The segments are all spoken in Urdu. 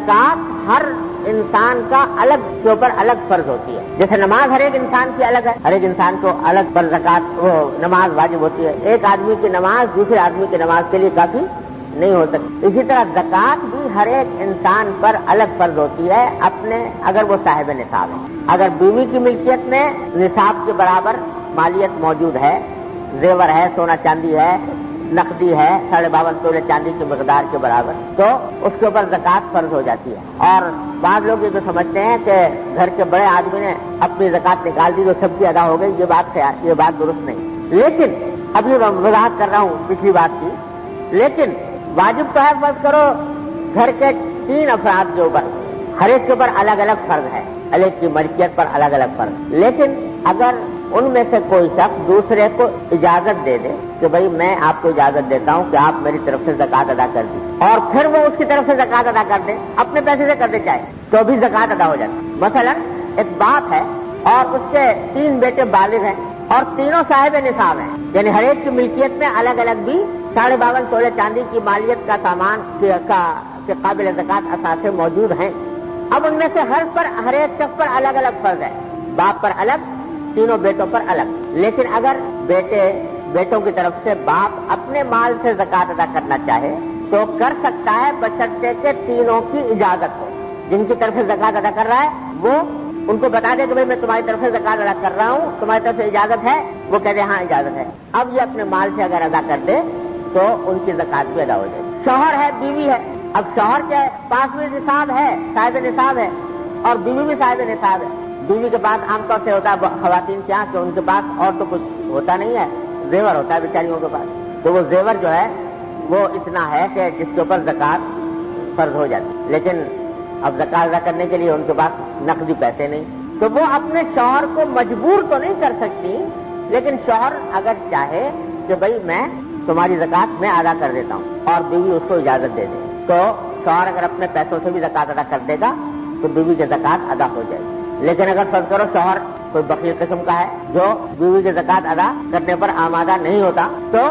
زکات ہر انسان کا الگ کے اوپر الگ فرض ہوتی ہے. جیسے نماز ہر ایک انسان کی الگ ہے، ہر ایک انسان کو الگ پر زکات وہ نماز واجب ہوتی ہے. ایک آدمی کی نماز دوسرے آدمی کی نماز کے لیے کافی نہیں ہو سکتی. اسی طرح زکات بھی ہر ایک انسان پر الگ فرض ہوتی ہے اپنے، اگر وہ صاحب نصاب ہے. اگر بیوی کی ملکیت میں نصاب کے برابر مالیت موجود ہے، زیور ہے، سونا چاندی ہے، نقدی ہے 52.5 تولے چاندی کی مقدار کے برابر، تو اس کے اوپر زکات فرض ہو جاتی ہے. اور بعض لوگ یہ تو سمجھتے ہیں کہ گھر کے بڑے آدمی نے اپنی زکات نکال دی تو سب کی ادا ہو گئی. یہ بات درست نہیں. لیکن ابھی وضاحت کر رہا ہوں پچھلی بات کی. لیکن واجب تو ہے، فرض کرو گھر کے 3 افراد کے اوپر ہر ایک کے اوپر الگ الگ فرض ہے، ہر ایک کی ملکیت پر الگ الگ فرض. لیکن اگر ان میں سے کوئی شخص دوسرے کو اجازت دے دے کہ بھئی میں آپ کو اجازت دیتا ہوں کہ آپ میری طرف سے زکات ادا کر دی، اور پھر وہ اس کی طرف سے زکات ادا کر دے، اپنے پیسے سے کر دے چاہے، تو بھی زکات ادا ہو جاتی. مثلا ایک باپ ہے اور اس کے 3 بیٹے بالغ ہیں اور تینوں صاحب نصاب ہیں، یعنی ہر ایک کی ملکیت میں الگ الگ بھی 52.5 تولے چاندی کی مالیت کا سامان کے قابل زکات اثاثے موجود ہیں. اب ان میں سے ہر ایک شخص پر الگ الگ فرض ہے، باپ پر الگ، تینوں بیٹوں پر الگ. لیکن اگر بیٹوں کی طرف سے باپ اپنے مال سے زکات ادا کرنا چاہے تو کر سکتا ہے، بشرطے کہ تینوں کی اجازت ہو. جن کی طرف سے زکات ادا کر رہا ہے وہ ان کو بتا دے کہ بھئی میں تمہاری طرف سے زکات ادا کر رہا ہوں، تمہاری طرف سے اجازت ہے؟ وہ کہتے ہیں ہاں اجازت ہے. اب یہ اپنے مال سے اگر ادا کر دے تو ان کی زکات بھی ادا ہو جائے. شوہر ہے، بیوی ہے. اب شوہر کے پاس بھی نصاب ہے، صاحب نصاب ہے، اور بیوی بھی صاحب نصاب ہے. بیوی کے پاس عام طور سے ہوتا ہے خواتین کے یہاں کہ ان کے پاس اور تو کچھ ہوتا نہیں ہے، زیور ہوتا ہے بیچاریوں کے پاس. تو وہ زیور جو ہے وہ اتنا ہے کہ جس کے اوپر زکات فرض ہو جاتی. لیکن اب زکات ادا کرنے کے لیے ان کے پاس نقدی پیسے نہیں، تو وہ اپنے شوہر کو مجبور تو نہیں کر سکتی. لیکن شوہر اگر چاہے کہ بھئی میں تمہاری زکات میں ادا کر دیتا ہوں اور بیوی اس کو اجازت دے دے، تو شوہر اگر اپنے پیسوں سے بھی زکات ادا کر دے گا تو بیوی کی زکات ادا ہو جائے گی. لیکن اگر فرض کرو شوہر کوئی بخیل قسم کا ہے جو بیوی کی زکات ادا کرنے پر آمادہ نہیں ہوتا، تو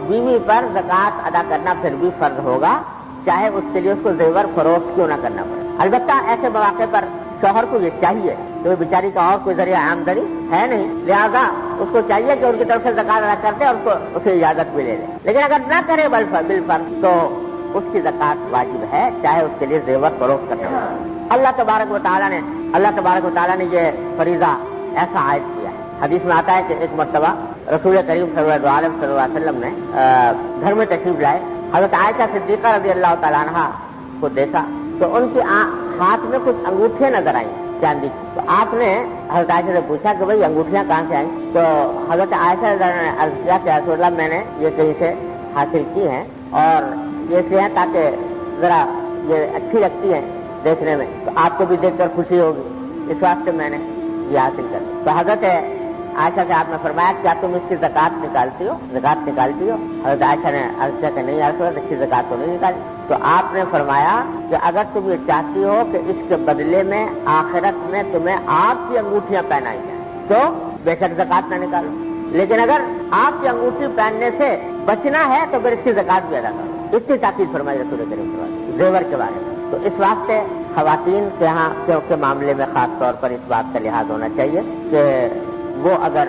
بیوی پر زکات ادا کرنا پھر بھی فرض ہوگا، چاہے اس کے لیے اس کو زیور فروخت کیوں نہ کرنا پڑے. البتہ ایسے مواقع پر شوہر کو یہ چاہیے کہ بیچاری کا اور کوئی ذریعہ آمدنی ہے نہیں، لہذا اس کو چاہیے کہ ان کی طرف سے زکات ادا کر دے اور اسے اجازت بھی لے لے. لیکن اگر نہ کرے بالفرض تو اس کی زکات واجب ہے، چاہے اس کے لیے زیور فروخت کرنا پڑے. اللہ تبارک و تعالیٰ نے یہ فریضہ ایسا عائد کیا ہے. حدیث میں آتا ہے کہ ایک مرتبہ رسول کریم صلی اللہ علیہ وسلم نے گھر میں تشریف لائے. حضرت عائشہ صدیقہ رضی اللہ تعالیٰ عنہا کو دیکھا تو ان کے ہاتھ میں کچھ انگوٹھیاں نظر آئیں چاندی کی. تو آپ نے حضرت عائشہ سے پوچھا کہ بھئی انگوٹھیاں کہاں سے آئیں؟ تو حضرت عائشہ نے عرض کیا کہ رسول اللہ میں نے یہ کہیں سے حاصل کی ہیں اور یہ اس لیے ہیں تاکہ ذرا یہ اچھی لگتی ہیں دیکھنے میں، تو آپ کو بھی دیکھ کر خوشی ہوگی، اس واسطے میں نے یہ حاصل کر. تو حضرت عائشہ سے آپ نے فرمایا کیا تم اس کی زکات نکالتی ہو؟ حضرت عائشہ نے عرض کیا کہ نہیں یا رسول اللہ اس کی زکات تو نہیں نکالی. تو آپ نے فرمایا کہ اگر تم یہ چاہتی ہو کہ اس کے بدلے میں آخرت میں تمہیں آپ کی انگوٹھیاں پہنائی جائیں تو بے شک زکات نہ نکالو، لیکن اگر آپ کی انگوٹھی پہننے سے بچنا ہے تو پھر اس کی زکات بھی ادا کرو. اس کی تاکید فرمائی رسول کریم صلی اللہ علیہ وسلم زیور کے بارے میں. تو اس واسطے خواتین کے ہاں کے معاملے میں خاص طور پر اس بات کا لحاظ ہونا چاہیے کہ وہ اگر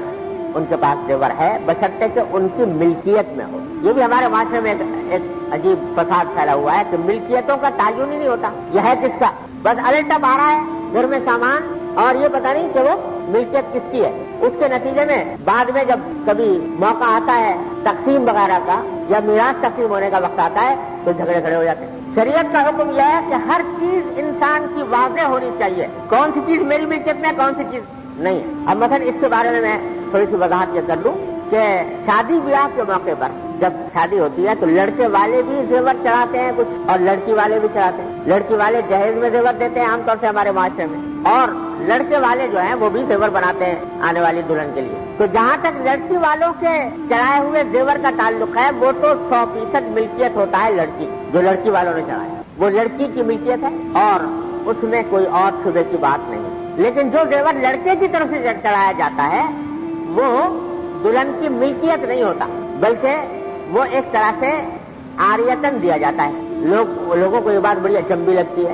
ان کے پاس زیور ہے بشرطے کہ ان کی ملکیت میں ہو. یہ بھی ہمارے معاشرے میں ایک عجیب فساد پھیلا ہوا ہے کہ ملکیتوں کا تعین ہی نہیں ہوتا. یہ ہے کس کا؟ بس الٹا آ رہا ہے گھر میں سامان اور یہ پتہ نہیں کہ وہ ملکیت کس کی ہے. اس کے نتیجے میں بعد میں جب کبھی موقع آتا ہے تقسیم وغیرہ کا یا میراث تقسیم ہونے کا وقت آتا ہے تو جھگڑے کھڑے ہو جاتے ہیں. شریعت کا حکم یہ ہے کہ ہر چیز انسان کی واضح ہونی چاہیے، کون سی چیز میری ملکیت میں کون سی چیز نہیں. اب مثلا اس کے بارے میں تھوڑی سی وضاحت یہ کر لوں کہ شادی بیاہ کے موقع پر جب شادی ہوتی ہے تو لڑکے والے بھی زیور چڑھاتے ہیں کچھ اور لڑکی والے بھی چڑھاتے ہیں. لڑکی والے جہیز میں زیور دیتے ہیں عام طور سے ہمارے معاشرے میں، اور لڑکے والے جو ہیں وہ بھی زیور بناتے ہیں آنے والی دلہن کے لیے. تو جہاں تک لڑکی والوں کے چڑھائے ہوئے زیور کا تعلق ہے وہ تو 100% ملکیت ہوتا ہے لڑکی، جو لڑکی والوں نے چڑھایا وہ لڑکی کی ملکیت ہے اور اس میں کوئی اور شبے کی بات نہیں. لیکن جو زیور لڑکے کی طرف سے چڑھایا جاتا ہے وہ دلہن کی ملکیت نہیں ہوتا، بلکہ وہ ایک طرح سے عاریتن دیا جاتا ہے. لوگوں کو یہ بات بڑی اچنبھی لگتی ہے